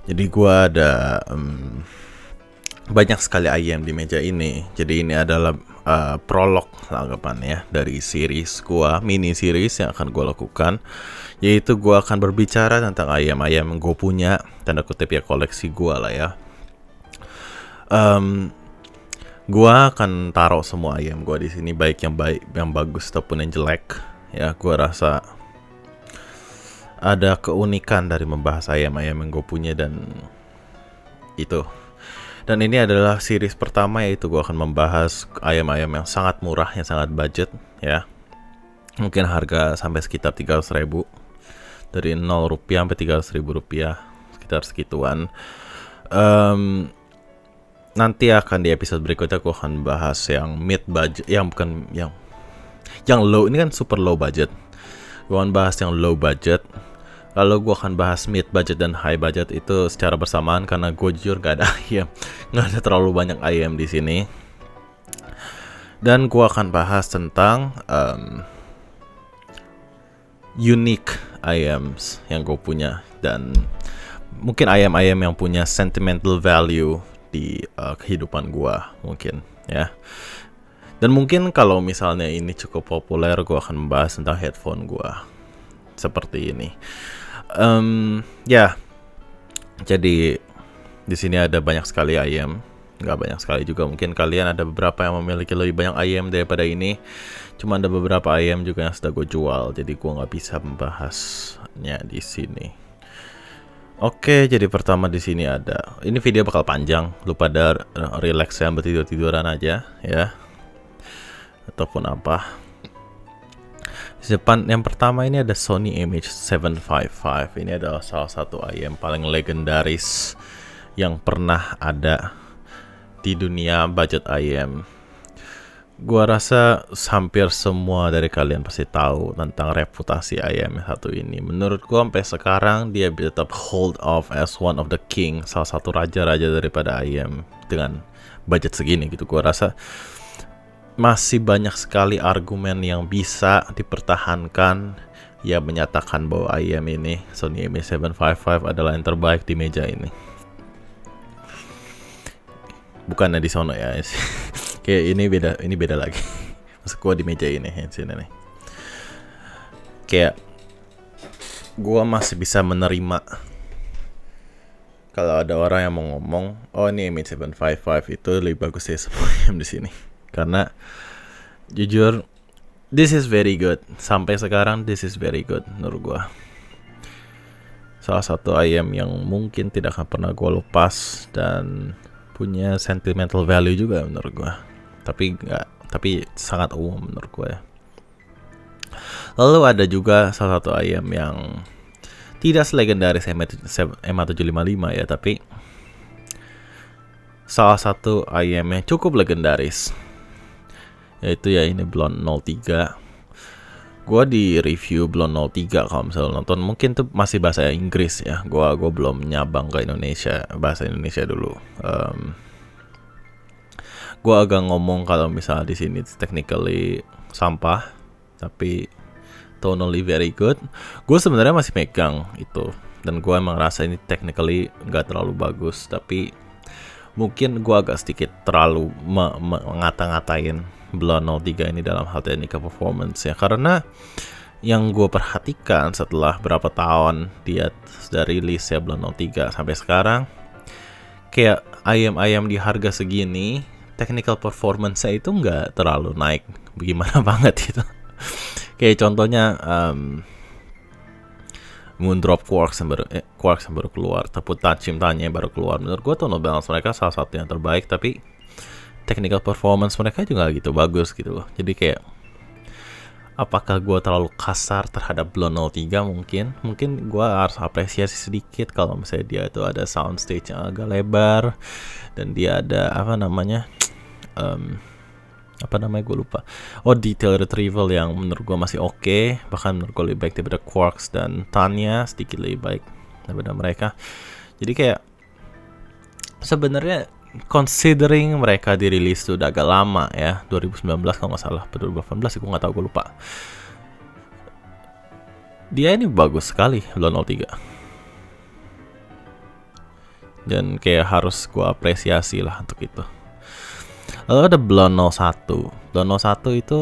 Jadi gua ada banyak sekali ayam di meja ini. Jadi ini adalah prolog anggapannya dari series gua, mini series yang akan gua lakukan. Yaitu gua akan berbicara tentang ayam-ayam yang gue punya, tanda kutip ya, koleksi gua lah ya. Gua akan taruh semua ayam gua di sini, baik, yang bagus ataupun yang jelek. Ya, gua rasa ada keunikan dari membahas ayam-ayam yang gue punya dan itu. Dan ini adalah series pertama, yaitu gue akan membahas ayam-ayam yang sangat murah, yang sangat budget ya. Mungkin harga sampai sekitar 300.000, dari 0 rupiah sampai 300.000 rupiah, sekitar segituan. Nanti akan di episode berikutnya gue akan bahas yang mid budget, yang bukan yang low. Ini kan super low budget. Gue akan bahas yang low budget. Lalu gue akan bahas mid budget dan high budget itu secara bersamaan, karena gue jujur gak ada ayam, gak ada terlalu banyak ayam di sini. Dan gue akan bahas tentang unique items yang gue punya, dan mungkin ayam-ayam yang punya sentimental value di kehidupan gue mungkin ya. Dan mungkin kalau misalnya ini cukup populer, gue akan membahas tentang headphone gue seperti ini. Ya, jadi di sini ada banyak sekali ayam, nggak banyak sekali juga. Mungkin kalian ada beberapa yang memiliki lebih banyak ayam daripada ini. Cuma ada beberapa ayam juga yang sudah gue jual, jadi gue nggak bisa membahasnya di sini. Oke, jadi pertama di sini ada. Ini video bakal panjang, lu pada relax ya, tiduran aja ya, ataupun apa. Depan yang pertama ini ada Sony MH755. Ini adalah salah satu ayam paling legendaris yang pernah ada di dunia budget ayam. Gua rasa hampir semua dari kalian pasti tahu tentang reputasi ayam yang satu ini. Menurut gua sampai sekarang dia tetap hold off as one of the king, salah satu raja-raja daripada ayam dengan budget segini gitu. Gua rasa masih banyak sekali argumen yang bisa dipertahankan, ya, menyatakan bahwa ayam ini, Sony MH755, adalah yang terbaik di meja ini. Bukannya di sono ya. Kayak ini beda lagi. Maksud gua di meja ini, sini nih. Kayak gua masih bisa menerima kalau ada orang yang mau ngomong, oh ini MH755 itu lebih bagus dari semua ayam di sini. Karena jujur, this is very good. Sampai sekarang this is very good menurut gue. Salah satu ayam yang mungkin tidak akan pernah gue lepas dan punya sentimental value juga menurut gue. Tapi sangat umum menurut gue ya. Lalu ada juga salah satu ayam yang tidak selegendaris MH755 ya, tapi salah satu ayam yang cukup legendaris, yaitu ya ini Blonde 03. Gue di review Blonde 03, kalau misalnya nonton mungkin tuh masih bahasa Inggris ya. Gue belum nyabang ke Indonesia, bahasa Indonesia dulu. Gue agak ngomong kalau misalnya di sini technically sampah, tapi tonally very good. Gue sebenarnya masih megang itu, dan gue emang rasa ini technically nggak terlalu bagus, tapi mungkin gue agak sedikit terlalu ngata-ngatain Blonde 03 ini dalam hal technical performance ya, karena yang gue perhatikan setelah berapa tahun dia sudah rilis ya Blonde 03 sampai sekarang, kayak ayam-ayam di harga segini technical performance-nya itu nggak terlalu naik bagaimana banget gitu. Kayak contohnya Moondrop Quarks yang baru keluar, ataupun Cimtanya yang baru keluar. Menurut gue tone balance mereka salah satu yang terbaik, tapi technical performance mereka juga gitu bagus gitu loh. Jadi kayak, apakah gue terlalu kasar terhadap Blonde 03? Mungkin gue harus apresiasi sedikit kalau misalnya dia itu ada soundstage yang agak lebar, dan dia ada gue lupa. Detail retrieval yang menurut gue masih oke. Bahkan menurut gue lebih baik daripada Quarks dan Tanya, sedikit lebih baik daripada mereka. Jadi kayak sebenarnya considering mereka dirilis tuh udah agak lama ya, 2019 kalau nggak salah, 2018 gue nggak tahu, gue lupa. Dia ini bagus sekali Blonde 03. dan kayak harus gue apresiasi lah untuk itu. Lalu ada Blonde 01. Blonde 01 itu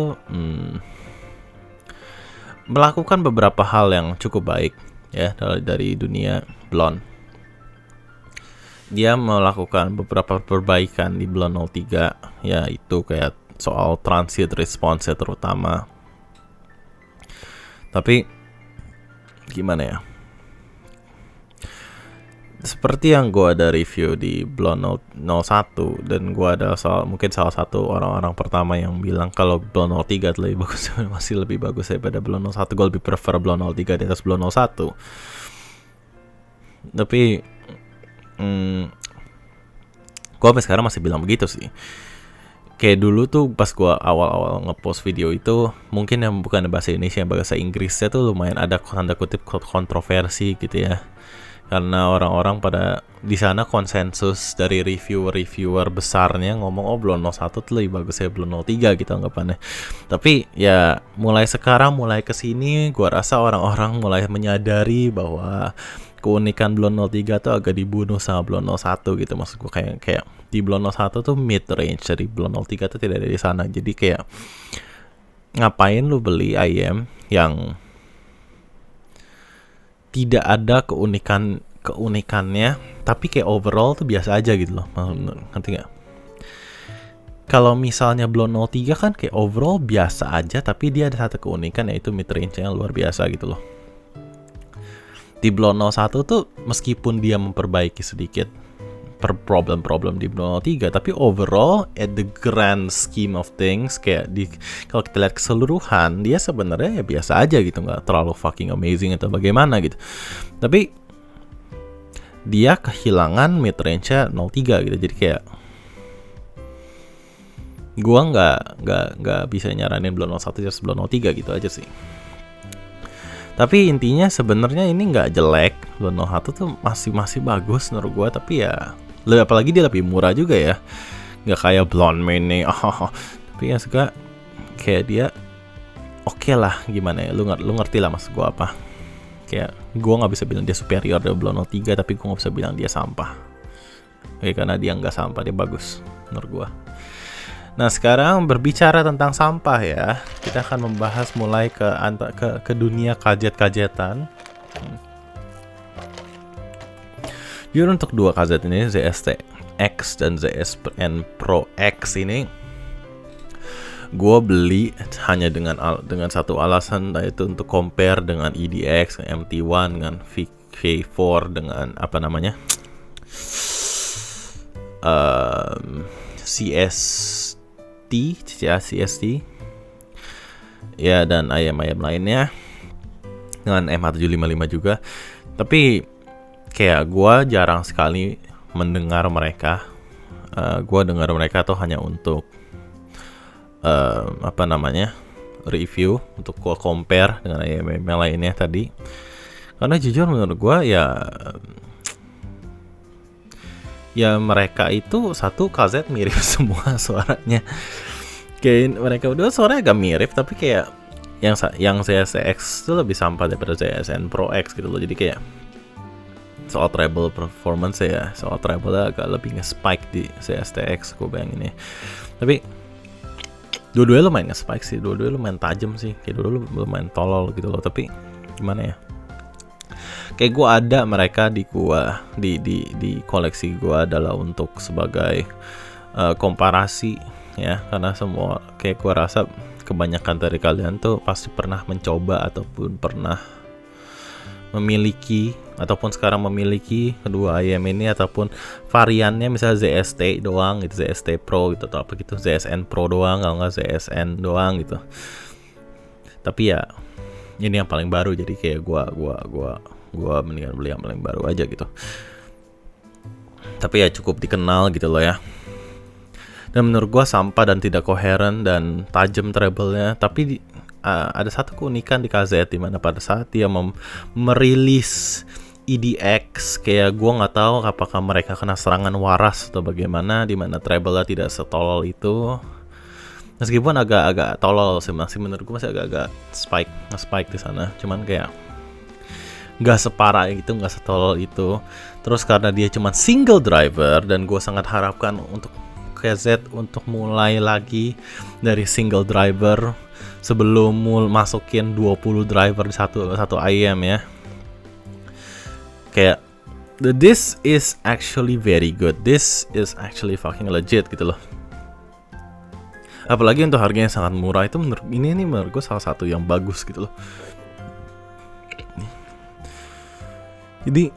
melakukan beberapa hal yang cukup baik ya dari dunia blonde. Dia melakukan beberapa perbaikan di Blonde 03, yaitu kayak soal transit response terutama. Tapi gimana ya? Seperti yang gue ada review di Blonde 01, dan gue ada mungkin salah satu orang-orang pertama yang bilang kalau Blonde 03 lebih bagus, masih lebih bagus daripada Blonde 01. Gue lebih prefer Blonde 03 di atas Blonde 01. Tapi gue sampai sekarang masih bilang begitu sih. Kayak dulu tuh pas gue awal-awal ngepost video itu, mungkin yang bukan bahasa Indonesia, yang bahasa Inggrisnya tuh lumayan ada tanda kutip kontroversi gitu ya. Karena orang-orang pada di sana konsensus dari reviewer besarnya ngomong Blonde 01 tuh lebih bagus ya Blonde 03 gitu anggapannya. Tapi ya mulai sekarang, mulai kesini, gua rasa orang-orang mulai menyadari bahwa keunikan Blonde 03 tuh agak dibunuh sama Blonde 01 gitu. Maksud gue kayak di Blonde 01 tuh mid range, dari Blonde 03 tuh tidak ada di sana. Jadi kayak ngapain lu beli IM yang tidak ada keunikannya, tapi kayak overall tuh biasa aja gitu loh. Ngerti nggak? Kalau misalnya Blonde 03 kan kayak overall biasa aja, tapi dia ada satu keunikan, yaitu mid range yang luar biasa gitu loh. Di Blonde 01 tuh meskipun dia memperbaiki sedikit problem-problem di Blonde 03, tapi overall at the grand scheme of things, kayak kalau kita lihat keseluruhan, dia sebenarnya ya biasa aja gitu, nggak terlalu fucking amazing atau bagaimana gitu. Tapi dia kehilangan mid range-nya 03 gitu. Jadi kayak gua nggak bisa nyaranin Blonde 01 versus Blonde 03 gitu aja sih. Tapi intinya sebenarnya ini nggak jelek. Blonde 01 tuh masih bagus menurut gua, tapi ya apalagi dia lebih murah juga ya, nggak kayak Blonde Mini. Tapi ya suka kayak dia oke lah, gimana ya, lu ngerti lah maksud gue apa. Kayak gue nggak bisa bilang dia superior dari Blonde 03, tapi gue nggak bisa bilang dia sampah. Oke, karena dia nggak sampah, dia bagus menurut gue. Nah sekarang berbicara tentang sampah ya, kita akan membahas mulai ke dunia kajet-kajetan. Jujur untuk dua kaset ini, ZST X dan ZSN Pro X ini, gue beli hanya dengan satu alasan, yaitu untuk compare dengan EDX, MT1, dengan V4, dengan apa namanya, CST ya, dan ayam-ayam lainnya, dengan MH755 juga. Tapi kayak gue jarang sekali mendengar mereka. Gue dengar mereka tuh hanya untuk review, untuk gue compare dengan IMM lainnya tadi. Karena jujur menurut gue ya mereka itu satu kaset mirip semua suaranya. Kayak mereka udah suaranya agak mirip, tapi kayak yang ZSX itu lebih sampah daripada ZSN Pro X gitu loh. Jadi kayak soal treble performance ya, soal treble agak lebih nge-spike di ZSTX gue bayangin ya. Tapi dua-duanya lumayan nge-spike sih, dua-duanya lumayan tajam sih, kayak dua-duanya lumayan tolol gitu loh. Tapi gimana ya, kayak gue ada mereka di koleksi gue adalah untuk sebagai komparasi ya, karena semua kayak gue rasa kebanyakan dari kalian tuh pasti pernah mencoba ataupun pernah memiliki ataupun sekarang memiliki kedua IM ini, ataupun variannya misalnya ZST doang gitu, ZST Pro gitu atau apa gitu, ZSN Pro doang, kalau nggak ZSN doang gitu. Tapi ya ini yang paling baru, jadi kayak gua mendingan beli yang paling baru aja gitu. Tapi ya cukup dikenal gitu loh ya. Dan menurut gua sampah dan tidak koheren dan tajam treble-nya. Tapi ada satu keunikan di KZ, di mana pada saat dia merilis EDX, kayak gue nggak tahu apakah mereka kena serangan waras atau bagaimana, di mana treble-nya tidak setolol itu. Meskipun agak tolol sih, masih menurut gue masih agak spike di sana. Cuman kayak nggak separah itu, nggak setolol itu. Terus karena dia cuma single driver, dan gue sangat harapkan untuk KZ untuk mulai lagi dari single driver sebelum masukin 20 driver di satu IM ya. Kayak this is actually very good, this is actually fucking legit gitu loh. Apalagi untuk harganya sangat murah, itu menurut gue salah satu yang bagus gitu loh. Jadi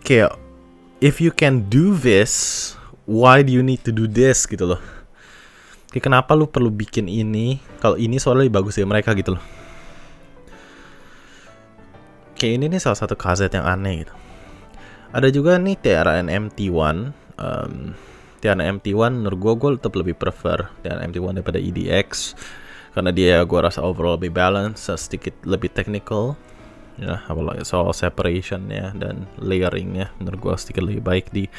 kayak if you can do this, why do you need to do this gitu loh. Kayak kenapa lu perlu bikin ini kalau ini soalnya lebih bagus dari mereka gitu loh. Kayak ini nih salah satu KZ yang aneh gitu. Ada juga nih TRN MT1. TRN MT1 menurut gue tetap lebih prefer TRN MT1 daripada EDX, karena dia gue rasa overall lebih balance, sedikit lebih technical ya, apalagi soal separationnya dan layering-nya menurut gue sedikit lebih baik di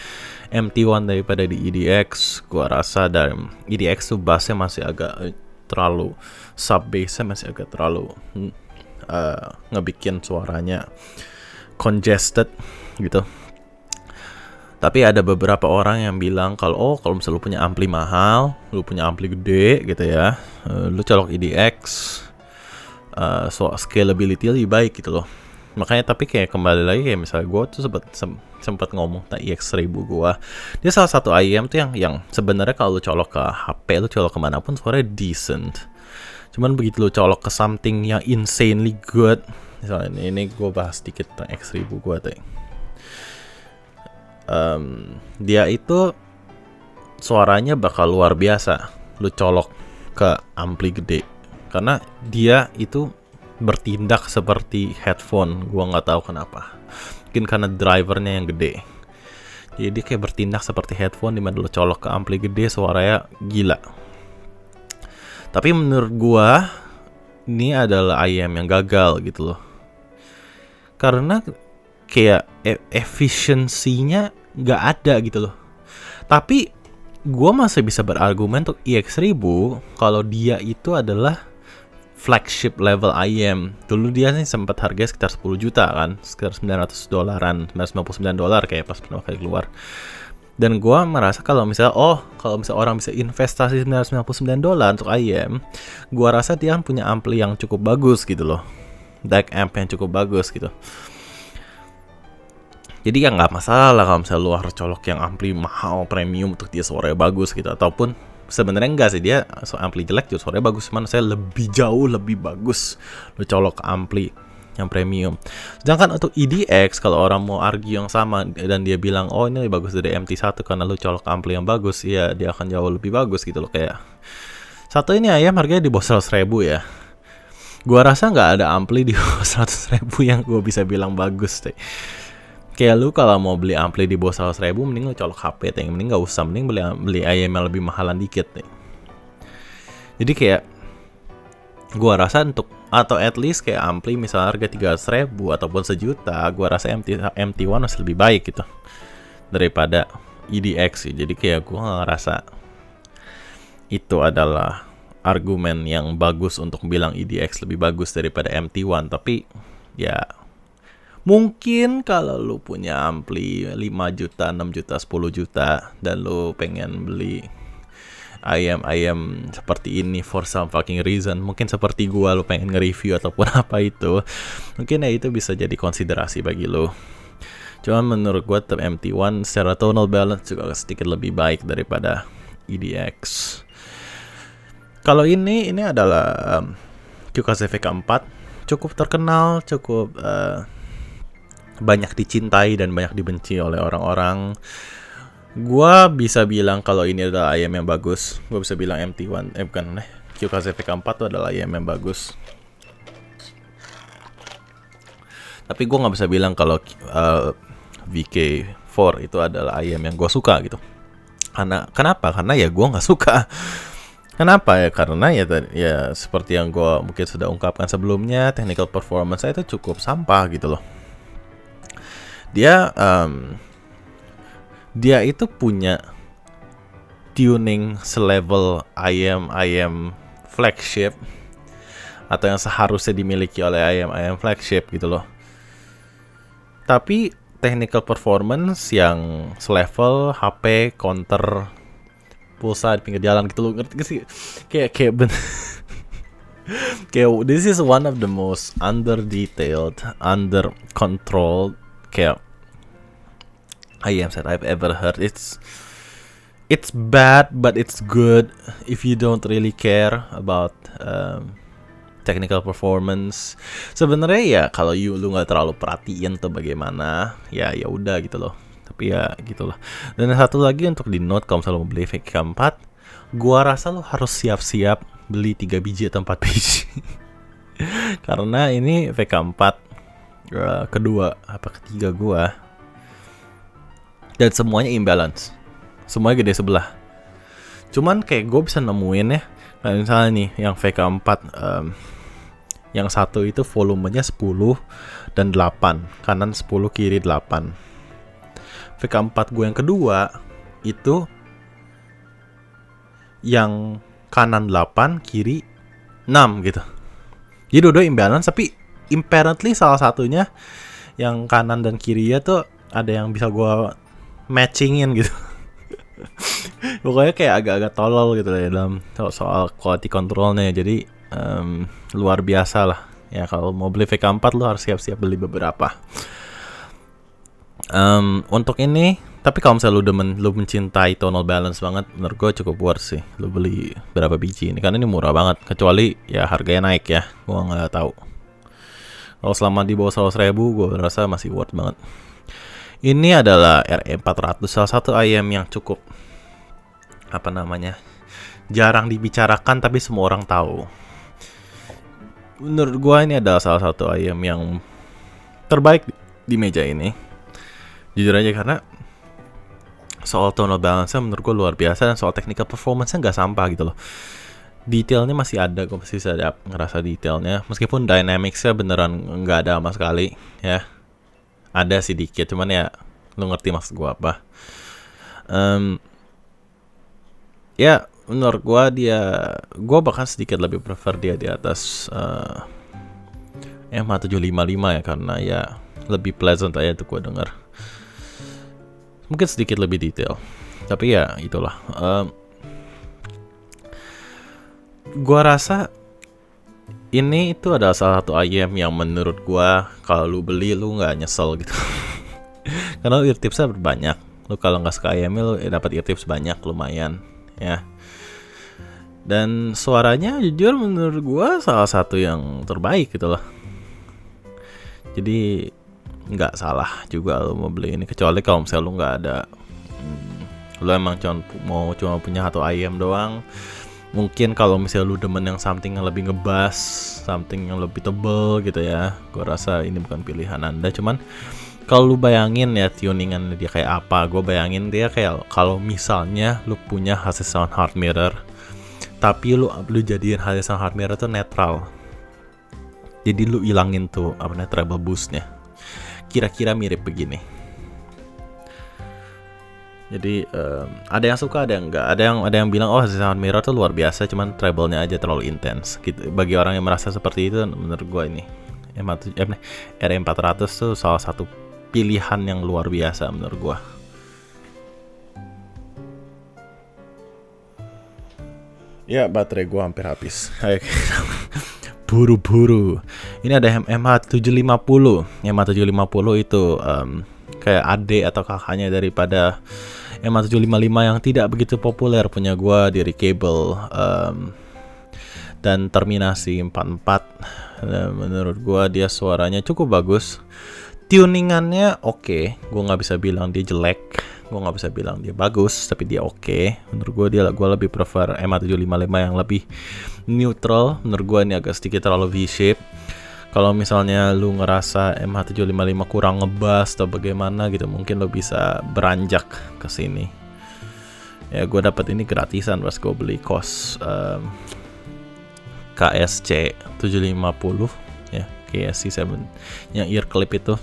MT1 daripada di EDX. Gue rasa dari EDX tuh bassnya masih agak terlalu, sub bassnya masih agak terlalu ngebikin suaranya congested gitu. Tapi ada beberapa orang yang bilang kalau misalnya lu punya ampli mahal, lu punya ampli gede gitu ya, lu colok EDX, so scalability lebih baik gitu loh. Makanya tapi kayak kembali lagi kayak misalnya gue tuh sempat ngomong tentang EX1000 gue, dia salah satu IM tuh yang sebenarnya kalau lu colok ke HP, lu colok kemanapun suaranya decent. Cuman begitu lu colok ke something yang insanely good, misalnya ini gue bahas sedikit tentang X1000 gue tuh. Dia itu suaranya bakal luar biasa lu colok ke ampli gede, karena dia itu bertindak seperti headphone. Gua nggak tahu kenapa, mungkin karena drivernya yang gede, jadi kayak bertindak seperti headphone dimana lu colok ke ampli gede suaranya gila. Tapi menurut gua ini adalah IM yang gagal gitu loh, karena kayak efisiensinya nggak ada gitu loh. Tapi gue masih bisa berargumen untuk EX1000 kalau dia itu adalah flagship level IM. Dulu dia nih sempat harganya sekitar 10 juta kan, sekitar $900, $999 kayak pas pertama kali keluar. Dan gue merasa kalau misalnya orang bisa investasi $999 untuk IM, gue rasa dia kan punya ampli yang cukup bagus gitu loh, DAC amp yang cukup bagus gitu. Jadi ya nggak masalah kalau misalnya lu harus colok yang ampli mahal premium untuk dia suaranya bagus gitu. Ataupun sebenarnya enggak sih, dia ampli jelek juga suaranya bagus, cuman saya jauh lebih bagus lu colok ke ampli yang premium. Sedangkan untuk EDX, kalau orang mau argue yang sama dan dia bilang ini lebih bagus dari MT1 karena lu colok ke ampli yang bagus, ya dia akan jauh lebih bagus gitu loh. Kayak satu ini ayam harganya di bawah 100.000 ya. Gua rasa nggak ada ampli di bawah 100.000 yang gua bisa bilang bagus deh. Kayak lu kalau mau beli ampli di bawah 100.000, mending lu colok HP deh, mending nggak usah, mending beli IM yang lebih mahalan dikit deh. Jadi kayak gua rasa untuk, atau at least kayak ampli misalnya harga 300.000 ataupun sejuta, gua rasa MT1 masih lebih baik gitu daripada EDX sih. Jadi kayak gua ngerasa itu adalah argumen yang bagus untuk bilang EDX lebih bagus daripada MT1. Tapi ya mungkin kalau lu punya ampli 5 juta, 6 juta, 10 juta dan lu pengen beli IM seperti ini for some fucking reason, mungkin seperti gua, lu pengen nge-review ataupun apa itu, mungkin ya itu bisa jadi konsiderasi bagi lu. Cuman menurut gua tetap MT1 secara tonal balance juga sedikit lebih baik daripada EDX. Kalau ini adalah QKZ VK4, cukup terkenal, cukup banyak dicintai dan banyak dibenci oleh orang-orang. Gua bisa bilang kalau ini adalah IM yang bagus. Gua bisa bilang QKZ VK4 itu adalah IM yang bagus. Tapi gua nggak bisa bilang kalau VK4 itu adalah IM yang gua suka gitu. Kenapa? Karena ya gua nggak suka. Kenapa ya? Karena ya seperti yang gua mungkin sudah ungkapkan sebelumnya, technical performance saya itu cukup sampah gitu loh. Dia itu punya tuning selevel IM flagship atau yang seharusnya dimiliki oleh IM flagship gitu loh. tapi technical performance yang selevel HP counter pulsa di pinggir jalan gitu, lo ngerti gak sih? Kayak kayak this is one of the most under detailed, under controlled kayak IM set I've ever heard. It's bad but it's good if you don't really care about technical performance. Sebenarnya ya kalau lu nggak terlalu perhatiin tuh bagaimana, ya udah gitu loh. Tapi ya gitulah. Dan satu lagi untuk di note, kalau misalnya mau beli VK4, gua rasa lu harus siap-siap beli 3 biji atau 4 biji. Karena ini VK4 kedua apa ketiga gua, dan semuanya imbalance, semuanya gede sebelah. Cuman kayak gue bisa nemuin ya, kayak misalnya nih yang VK4 yang satu itu volumenya 10 dan 8, kanan 10 kiri 8. VK4 gue yang kedua itu yang kanan 8 kiri 6 gitu. Jadi dua-dua imbalance, tapi apparently salah satunya yang kanan dan kirinya tuh ada yang bisa gue matchingin gitu. Pokoknya kayak agak-agak tolol gitu ya dalam soal quality controlnya. Jadi luar biasa lah ya. Kalau mau beli VK4 lu harus siap-siap beli beberapa. Untuk ini, tapi kalau misalnya lu mencintai tonal balance banget, menurut gue cukup worth sih lu beli berapa biji ini, karena ini murah banget. Kecuali ya harganya naik ya, gue nggak tahu. Kalau selama di bawah 100.000 gue rasa masih worth banget. Ini adalah RE400, salah satu IM yang cukup jarang dibicarakan tapi semua orang tahu. Menurut gua ini adalah salah satu IM yang terbaik di meja ini. Jujur aja, karena soal tonal balance-nya menurut gua luar biasa, dan soal technical performance-nya nggak sampah gitu loh. Detailnya masih ada, gue masih bisa ngerasa detailnya. Meskipun dynamics-nya beneran nggak ada sama sekali ya. Ada sedikit, cuman ya lu ngerti maksud gue apa. Ya menurut gue bahkan sedikit lebih prefer dia di atas MH755 ya, karena ya lebih pleasant aja tuh gue denger. Mungkin sedikit lebih detail, tapi ya itulah. Gue rasa ini itu adalah salah satu IM yang menurut gua kalau lu beli lu nggak nyesel gitu. Karena ear tipsnya banyak. Lu kalau nggak suka IM lu dapat ear tips banyak, lumayan ya. Dan suaranya jujur menurut gua salah satu yang terbaik gitu loh. Jadi nggak salah juga lu mau beli ini, kecuali kalau misalnya lu nggak ada, lu emang cuma punya satu IM doang. Mungkin kalau misalnya lu demen yang something yang lebih ngebass, something yang lebih tebel gitu ya, gue rasa ini bukan pilihan Anda. Cuman kalau lu bayangin ya tuningan dia kayak apa, gue bayangin dia kayak kalau misalnya lu punya hasil sound hard mirror, tapi lu jadiin hasil sound hard mirror tuh netral. Jadi lu ilangin tuh treble boostnya. Kira-kira mirip begini. Jadi ada yang suka, ada yang enggak. Ada yang bilang sound mirror tuh luar biasa, cuman treble-nya aja terlalu intens gitu. Bagi orang yang merasa seperti itu, menurut gue ini RE400 tuh salah satu pilihan yang luar biasa menurut gue. Ya, baterai gue hampir habis. Buru-buru. Ini ada MH750. MH750 itu kayak adik atau kakaknya daripada MH755 yang tidak begitu populer punya gua di Cable dan terminasi 44. Menurut gua dia suaranya cukup bagus, tuningannya oke. Gua nggak bisa bilang dia jelek, gua nggak bisa bilang dia bagus, tapi dia oke. Menurut gua lebih prefer MH755 yang lebih neutral. Menurut gua ini agak sedikit terlalu V-shape. Kalau misalnya lu ngerasa MH755 kurang ngebass atau bagaimana gitu, mungkin lu bisa beranjak ke sini. Ya gue dapat ini gratisan pas gue beli KOS KSC 750 ya, KSC 7 yang ear clip itu.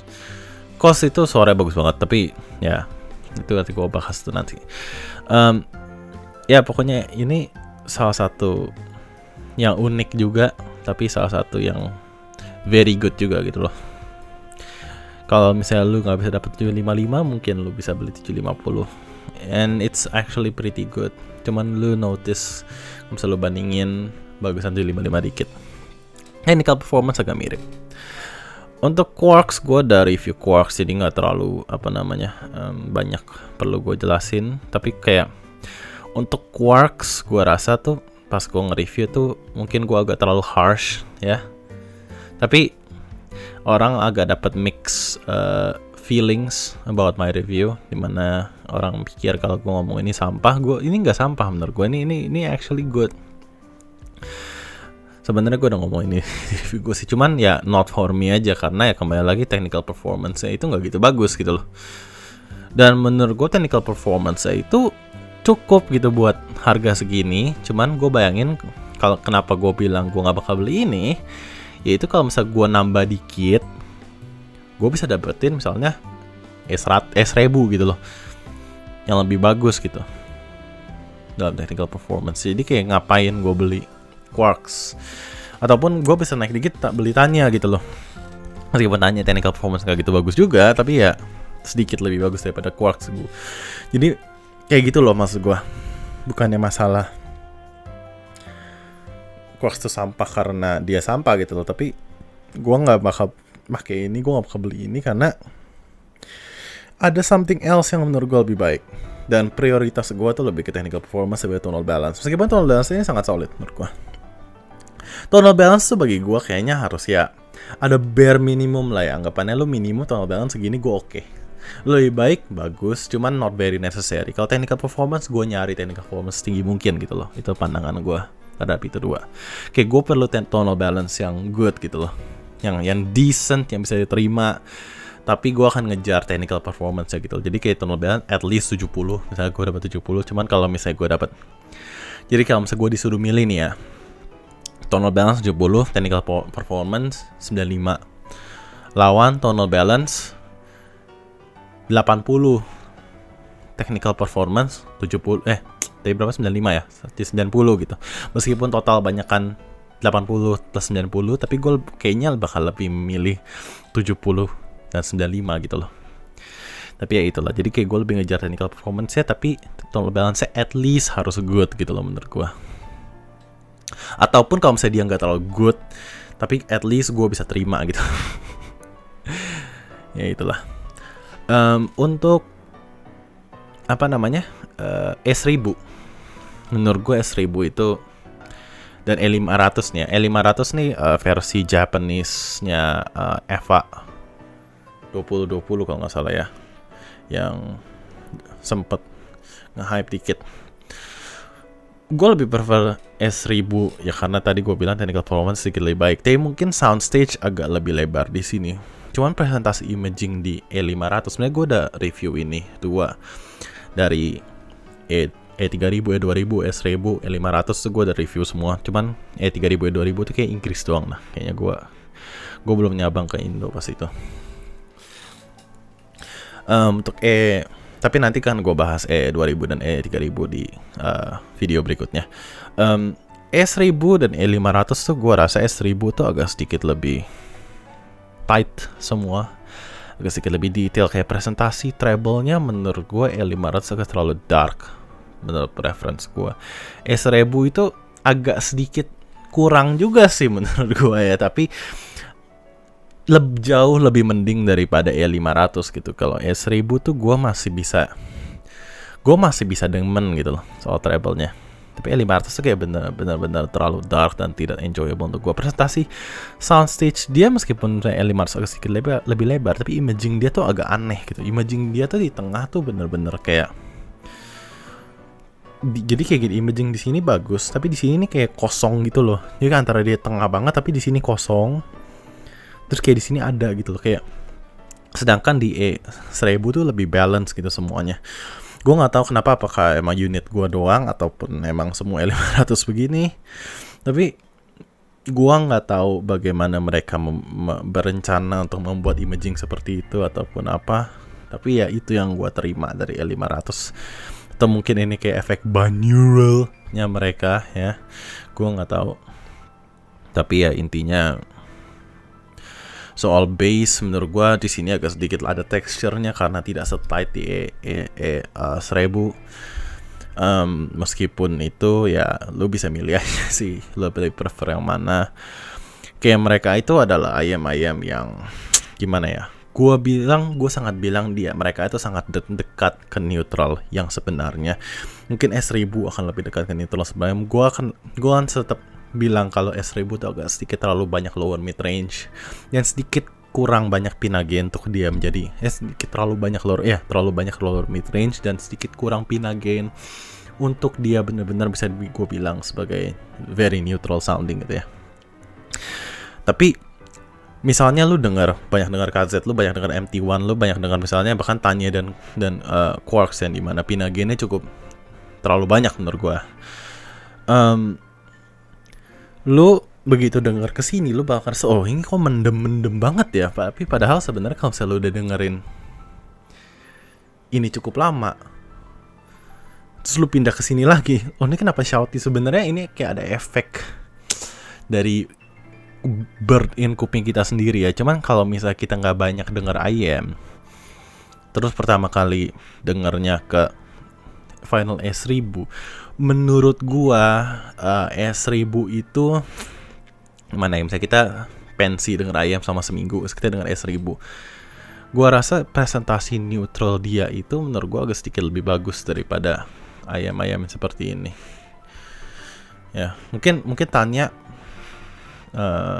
KOS itu suaranya bagus banget, tapi ya itu nanti gue bahas tuh nanti. Ya pokoknya ini salah satu yang unik juga, tapi salah satu yang very good juga gitu loh. Kalau misalnya lu nggak bisa dapet 755, mungkin lu bisa beli 750, and it's actually pretty good. Cuman lu notice misalnya lu bandingin bagusan 755 dikit. Technical performance agak mirip. Untuk Quarks, gue udah review Quarks, jadi nggak terlalu banyak perlu gue jelasin. Tapi kayak untuk Quarks, gue rasa tuh pas gue nge-review tuh mungkin gue agak terlalu harsh ya. Tapi orang agak dapat mix feelings about my review, dimana orang pikir kalau gue ngomong ini sampah. Ini nggak sampah menurut gue, ini actually good. Sebenarnya gue udah ngomong ini di review gue sih, cuman ya not for me aja, karena ya kembali lagi technical performance-nya itu nggak gitu bagus gitu loh. Dan menurut gue technical performance-nya itu cukup gitu buat harga segini. Cuman gue bayangin kalau kenapa gue bilang gue nggak bakal beli ini, yaitu kalau misalnya gue nambah dikit, gue bisa dapetin misalnya S1000 gitu loh, yang lebih bagus gitu dalam technical performance. Jadi kayak ngapain gue beli Quarks, ataupun gue bisa naik dikit tak beli Tanya gitu loh. Meskipun Tanya technical performance gak gitu bagus juga, tapi ya sedikit lebih bagus daripada Quarks gue. Jadi kayak gitu loh maksud gue. Bukannya masalah Quarks itu sampah karena dia sampah gitu loh, tapi gue nggak bakal pakai ini, gue nggak bakal beli ini karena ada something else yang menurut gue lebih baik. Dan prioritas gue tuh lebih ke technical performance daripada tonal balance. Meskipun tonal balance ini sangat solid menurut gue. Tonal balance tuh bagi gue kayaknya harus ya ada bare minimum lah ya. Anggapannya lu minimum tonal balance segini gue oke. Lebih baik, bagus, cuman not very necessary. Kalau technical performance, gue nyari technical performance tinggi mungkin gitu loh. Itu pandangan gue terhadap itu dua. Kayak gue perlu tonal balance yang good gitu loh, yang decent, yang bisa diterima. Tapi gue akan ngejar technical performance ya gitu. Jadi kayak tonal balance at least 70. Misalnya gue dapat 70, cuman kalau misalnya gue dapat, jadi kalau misalnya gue disuruh milih nih ya, tonal balance 70, technical performance 95, lawan tonal balance 80, technical performance 70, dari berapa, 95 ya, 90 gitu. Meskipun total banyakan 80 plus 90, tapi gue kayaknya bakal lebih milih 70 dan 95 gitu loh. Tapi ya itulah, jadi kayak gue lebih ngejar technical performance ya, tapi tonal balance-nya at least harus good gitu loh menurut gue. Ataupun kalau misalnya dia nggak terlalu good, tapi at least gue bisa terima gitu. Ya itulah. Untuk S1000, menurut gue S1000 itu, dan E500 nih ya, E500 nih versi Japanese-nya EVA 2020 kalau nggak salah ya, yang sempet nge-hype dikit. Gue lebih prefer S1000 ya, karena tadi gue bilang technical performance sedikit lebih baik. Tapi mungkin soundstage agak lebih lebar di sini. Cuman presentasi imaging di E500, sebenarnya gue udah review ini dua, dari E3000, E2000, S1000, E500 tuh gue udah review semua. Cuman E3000, E2000 tuh kayak Inggris doang lah. Kayaknya gue belum nyabang ke Indo pas itu. Untuk tapi nanti kan gue bahas E2000 dan E3000 di video berikutnya. E1000 dan E500 tuh gue rasa S1000 tuh agak sedikit lebih tight semua, agak sedikit lebih detail. Kayak presentasi treble-nya menurut gue E500 agak terlalu dark menurut preference gue. E1000 itu agak sedikit kurang juga sih menurut gue ya, tapi jauh lebih mending daripada E500 gitu. Kalau E1000 tuh gue masih bisa demen gitu loh soal treble-nya. Tapi E500 tuh kayak benar-benar terlalu dark dan tidak enjoyable untuk gue. Presentasi soundstage dia meskipun E500 agak sedikit lebih lebar, tapi imaging dia tuh agak aneh gitu. Imaging dia tuh di tengah tuh benar-benar kayak, jadi kayak gini, imaging di sini bagus, tapi di sini nih kayak kosong gitu loh. Jadi kan antara dia tengah banget tapi di sini kosong. Terus kayak di sini ada gitu loh kayak. Sedangkan di E1000 tuh lebih balance gitu semuanya. Gue nggak tahu kenapa, apakah emang unit gue doang ataupun emang semua E500 begini. Tapi gue nggak tahu bagaimana mereka berencana untuk membuat imaging seperti itu ataupun apa. Tapi ya itu yang gue terima dari E500. Atau mungkin ini kayak efek binaural-nya mereka ya. Gue nggak tahu. Tapi ya intinya Soal bass menurut gua di sini agak sedikit ada texture-nya karena tidak setight di 1000. Meskipun itu ya lu bisa milih aja sih, lu lebih prefer yang mana. Kayak mereka itu adalah ayam-ayam yang gimana ya? Gue sangat bilang mereka itu sangat dekat ke neutral yang sebenarnya. Mungkin S1000 akan lebih dekat ke neutral sebenarnya. Gue akan tetap bilang kalau S1000 itu agak sedikit terlalu banyak lower mid range dan sedikit kurang banyak pinna gain untuk dia menjadi sedikit terlalu banyak lower mid range dan sedikit kurang pinna gain untuk dia benar-benar bisa gue bilang sebagai very neutral sounding gitu ya. Tapi misalnya lu banyak dengar KZ, lu banyak dengar MT1, lu banyak dengar misalnya bahkan Tanya dan Quarks yang dimana pinna gainnya cukup terlalu banyak menurut gue. Lu begitu denger kesini lu bakal ini kok mendem banget ya. Tapi padahal sebenarnya kalau misalnya lu udah dengerin ini cukup lama, terus lu pindah ke sini lagi, ini kenapa shouty? Sebenarnya ini kayak ada efek dari bird in kuping kita sendiri ya. Cuman kalau misalnya kita nggak banyak denger IM, terus pertama kali dengernya ke Final S1000, menurut gua S1000 itu mana ya, misalnya kita pensi denger IM sama seminggu, terus kita denger S1000, gua rasa presentasi neutral dia itu menurut gua agak sedikit lebih bagus daripada ayam-ayam seperti ini ya. Mungkin Tanya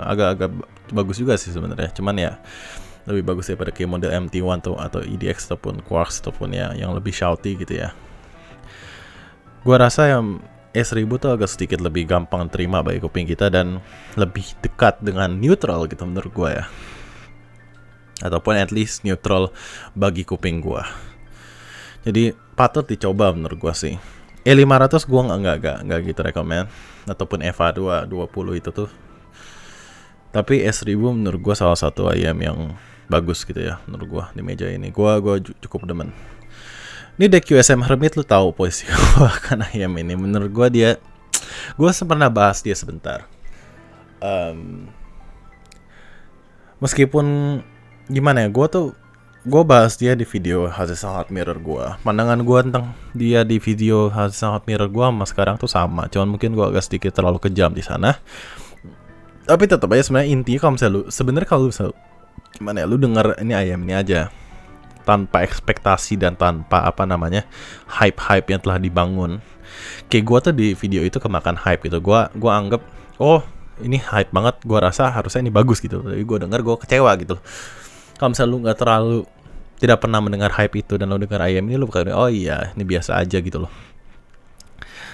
agak-agak bagus juga sih sebenarnya, cuman ya lebih bagus daripada kayak model MT1 atau EDX ataupun Quarks ataupun ya yang lebih shouty gitu ya. Gua rasa yang S1000 tuh agak sedikit lebih gampang terima bagi kuping kita dan lebih dekat dengan neutral gitu menurut gua ya, ataupun at least neutral bagi kuping gua. Jadi patut dicoba menurut gua sih. E500 gua nggak gitu rekomend, ataupun EVA 220 itu tuh. Tapi S1000 menurut gua salah satu ayam yang bagus gitu ya menurut gua di meja ini. Gua cukup demen. Ini DQSM Hermit, lu tahu posisi gua kan ayam ini. Menurut gua gua pernah bahas dia sebentar. Meskipun gimana ya, gua bahas dia di video Hasil Sangat Mirror gua. Pandangan gua tentang dia di video Hasil Sangat Mirror gua sama sekarang tuh sama. Cuman mungkin gua agak sedikit terlalu kejam di sana. Tapi tetap aja sebenarnya intinya kalau misalnya gimana ya, lu denger ini ayam ini aja tanpa ekspektasi dan tanpa hype yang telah dibangun. Kayak gue tuh di video itu kemakan hype gitu. Gue anggap ini hype banget, gue rasa harusnya ini bagus gitu. Tapi gue denger gue kecewa gitu. Kalau misalnya lu tidak pernah mendengar hype itu dan lu dengar ayam ini, lu bakal iya ini biasa aja gitu loh,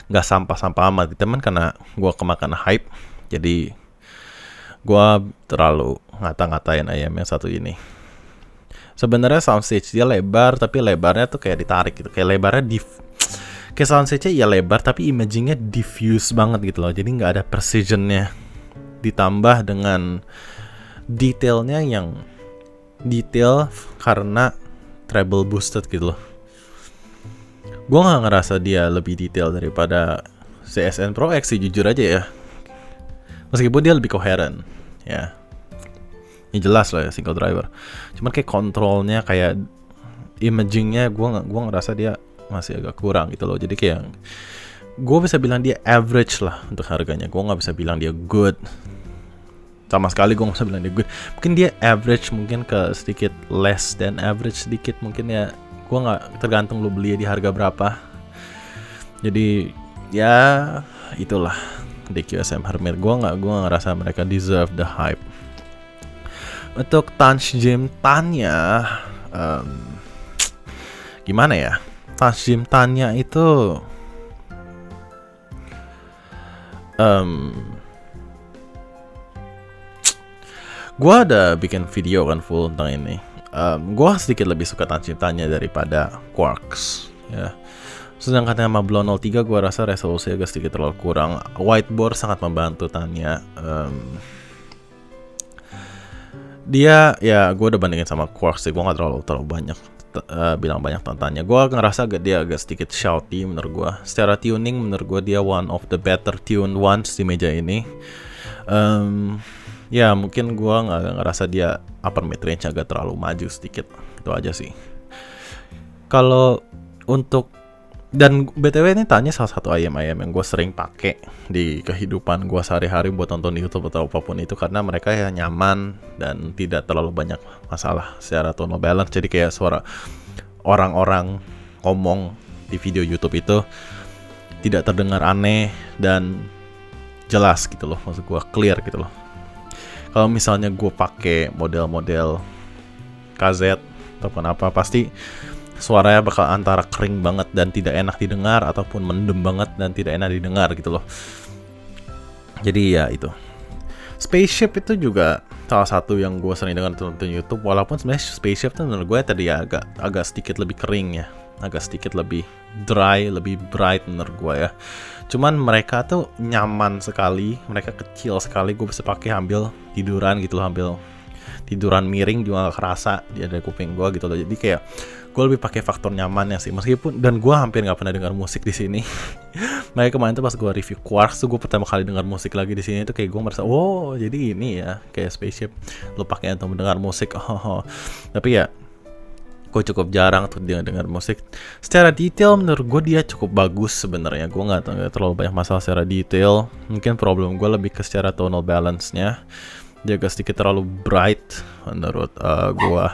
nggak sampah-sampah amat gitu. Teman karena gue kemakan hype, jadi gue terlalu ngata-ngatain ayam yang satu ini. Sebenarnya soundstage dia lebar, tapi lebarnya tuh kayak ditarik gitu. Kayak lebarnya kayak soundstage-nya ya lebar, tapi imaging-nya diffuse banget gitu loh. Jadi nggak ada precision-nya. Ditambah dengan detailnya yang detail karena treble boosted gitu loh. Gue nggak ngerasa dia lebih detail daripada CSN Pro X sih, jujur aja ya. Meskipun dia lebih koheren ya. Ini jelas lah ya single driver. Cuman kayak kontrolnya, kayak imagingnya gue ngerasa dia masih agak kurang gitu loh. Jadi kayak gue bisa bilang dia average lah untuk harganya. Gue nggak bisa bilang dia good. Sama sekali gue nggak bisa bilang dia good. Mungkin dia average, mungkin ke sedikit less than average sedikit mungkin ya. Gue nggak, tergantung lu beli di harga berapa. Jadi ya itulah DQSM Hermit. Gue nggak ngerasa mereka deserve the hype. Untuk Touch Gym Tanya, gimana ya? Touch Gym Tanya itu gue ada bikin video kan full tentang ini. Gue sedikit lebih suka Touch Gym Tanya daripada Quarks ya. Sedangkan sama Blow 03 gue rasa resolusi agak sedikit terlalu kurang. Whiteboard sangat membantu Tanya. Dia ya gue udah bandingin sama Quarks sih, gue nggak terlalu banyak bilang banyak tantanya. Gue ngerasa dia agak sedikit shouty menurut gue. Secara tuning menurut gue dia one of the better tuned ones di meja ini. Ya mungkin gue nggak ngerasa dia upper mid range agak terlalu maju sedikit. Itu aja sih. Kalau untuk dan BTW ini tanya salah satu ayam yang gue sering pakai di kehidupan gue sehari-hari buat nonton YouTube atau apapun itu, karena mereka ya nyaman dan tidak terlalu banyak masalah secara tonal balance. Jadi kayak suara orang-orang ngomong di video YouTube itu tidak terdengar aneh dan jelas gitu loh, maksud gue clear gitu loh. Kalau misalnya gue pakai model-model KZ ataupun apa, pasti suaranya bakal antara kering banget dan tidak enak didengar, ataupun mendem banget dan tidak enak didengar gitu loh. Jadi ya itu. Spaceship itu juga salah satu yang gue sering dengar nonton YouTube, walaupun sebenarnya Spaceship tuh menurut gue tadi ya agak sedikit lebih kering ya, agak sedikit lebih dry, lebih bright menurut gue ya. Cuman mereka tuh nyaman sekali, mereka kecil sekali, gue bisa pakai ambil tiduran gitu loh, ambil tiduran miring juga gak kerasa di ada kuping gue gitu loh. Jadi kayak gue lebih pakai faktor nyamannya sih, meskipun dan gue hampir nggak pernah dengar musik di sini. Makanya kemarin tuh pas gue review Quartz tuh gue pertama kali dengar musik lagi di sini tuh kayak gue merasa, oh jadi ini ya kayak Spaceship lo pakai untuk mendengar musik. Tapi ya gue cukup jarang tuh dia dengar musik. Secara detail menurut gue dia cukup bagus sebenarnya. Gue nggak terlalu banyak masalah secara detail. Mungkin problem gue lebih ke secara tonal balance-nya. Dia agak sedikit terlalu bright menurut gue.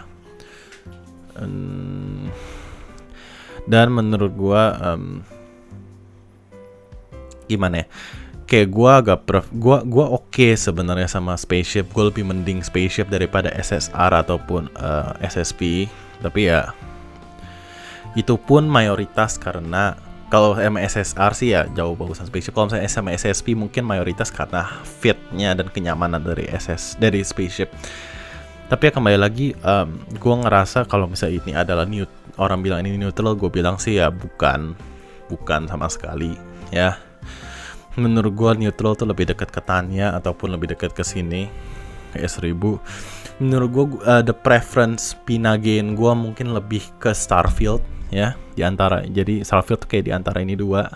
Dan menurut gue gimana ya? Kayak gue oke sebenarnya sama Spaceship. Gue lebih mending Spaceship daripada SSR ataupun SSP. Tapi ya itu pun mayoritas karena kalau sama SSR sih ya jauh bagusan Spaceship. Kalau misalnya sama SSP mungkin mayoritas karena fitnya dan kenyamanan dari Spaceship. Tapi ya kembali lagi, gue ngerasa kalau misalnya ini adalah orang bilang ini neutral, gue bilang sih ya bukan sama sekali ya. Menurut gue neutral tuh lebih dekat ke Tanya ataupun lebih dekat ke sini ke S1000. Menurut gue the preference pinagain gue mungkin lebih ke Starfield ya, di antara. Jadi Starfield tuh kayak di antara ini dua.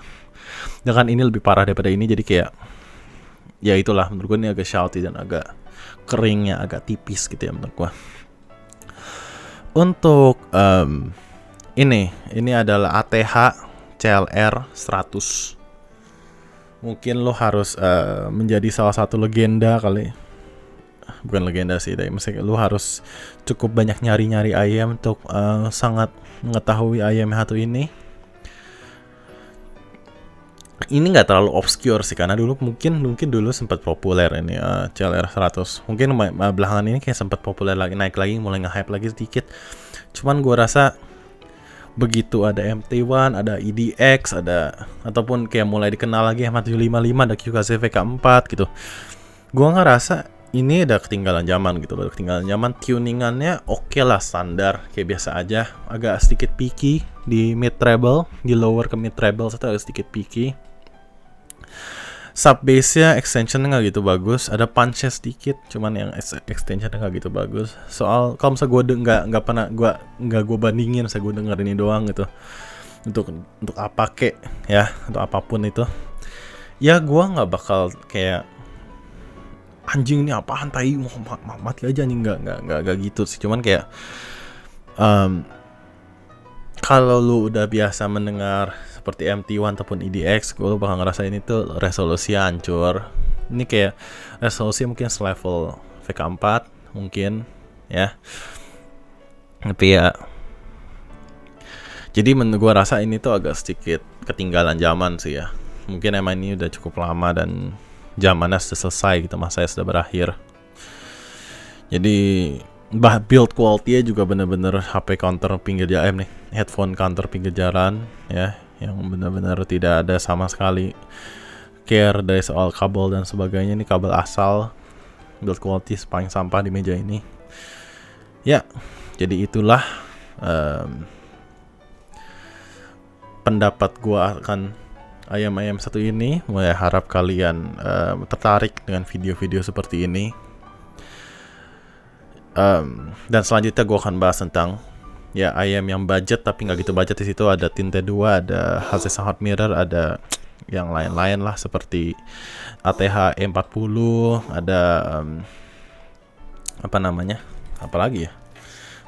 Dengan ini lebih parah daripada ini, jadi kayak ya itulah menurut gue ini agak shouty dan agak keringnya agak tipis gitu ya menurut gue. Untuk ini adalah ATH CLR 100. Mungkin lo harus menjadi salah satu legenda kali. Bukan legenda sih, tapi maksudnya lo harus cukup banyak nyari-nyari ayam untuk sangat mengetahui ayam satu ini. Ini nggak terlalu obscure sih, karena dulu mungkin dulu sempat populer ini CLR 100. Mungkin belakangan ini kayak sempat populer lagi, naik lagi, mulai nge-hype lagi sedikit. Cuman gue rasa begitu ada MT1, ada EDX, ada ataupun kayak mulai dikenal lagi M755, ada QKZ VK4 gitu. Gue ngerasa ini udah ketinggalan zaman gitu loh, ketinggalan zaman. Tuningannya oke lah, standar kayak biasa aja, agak sedikit picky di mid treble, di lower ke mid treble itu agak sedikit picky. Sub bass-nya extension-nya nggak gitu bagus, ada punch-nya sedikit, cuman yang extension-nya nggak gitu bagus. Soal kalau misalnya gue nggak pernah gue bandingin, saya gue denger ini doang gitu. Untuk apa kek ya, untuk apapun itu, ya gue nggak bakal kayak anjing ini apaan tai, mau mati aja nih, nggak gitu sih. Cuman kayak kalau lu udah biasa mendengar seperti MT1 ataupun EDX, gue bakal ngerasain itu resolusi hancur. Ini kayak resolusi mungkin selevel VK4 mungkin ya. Tapi ya jadi gue rasa ini tuh agak sedikit ketinggalan zaman sih ya. Mungkin emang ini udah cukup lama dan zamannya sudah selesai gitu, masanya sudah berakhir. Jadi build quality-nya juga bener-bener HP counter pinggir jalan headphone counter pinggir jalan ya, yang benar-benar tidak ada sama sekali care dari soal kabel dan sebagainya. Ini kabel asal, build quality paling sampah di meja ini ya. Jadi itulah pendapat gua akan ayam satu ini. Mulai harap kalian tertarik dengan video-video seperti ini. Dan selanjutnya gue akan bahas tentang ya ayam yang budget tapi nggak gitu budget. Di situ ada Tinte 2, ada Hasselblad Hot Mirror, ada yang lain-lain lah seperti ATH E40, ada apa namanya apalagi ya,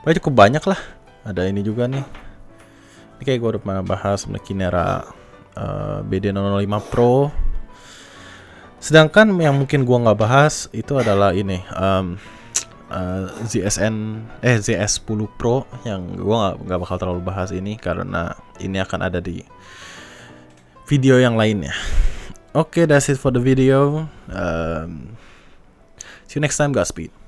pokoknya cukup banyak lah. Ada ini juga nih, ini kayak gue udah pernah bahas, Kinera BD005 Pro. Sedangkan yang mungkin gue nggak bahas itu adalah ini ZS10 Pro, yang gue nggak bakal terlalu bahas ini karena ini akan ada di video yang lainnya. Oke, that's it for the video. See you next time, Godspeed.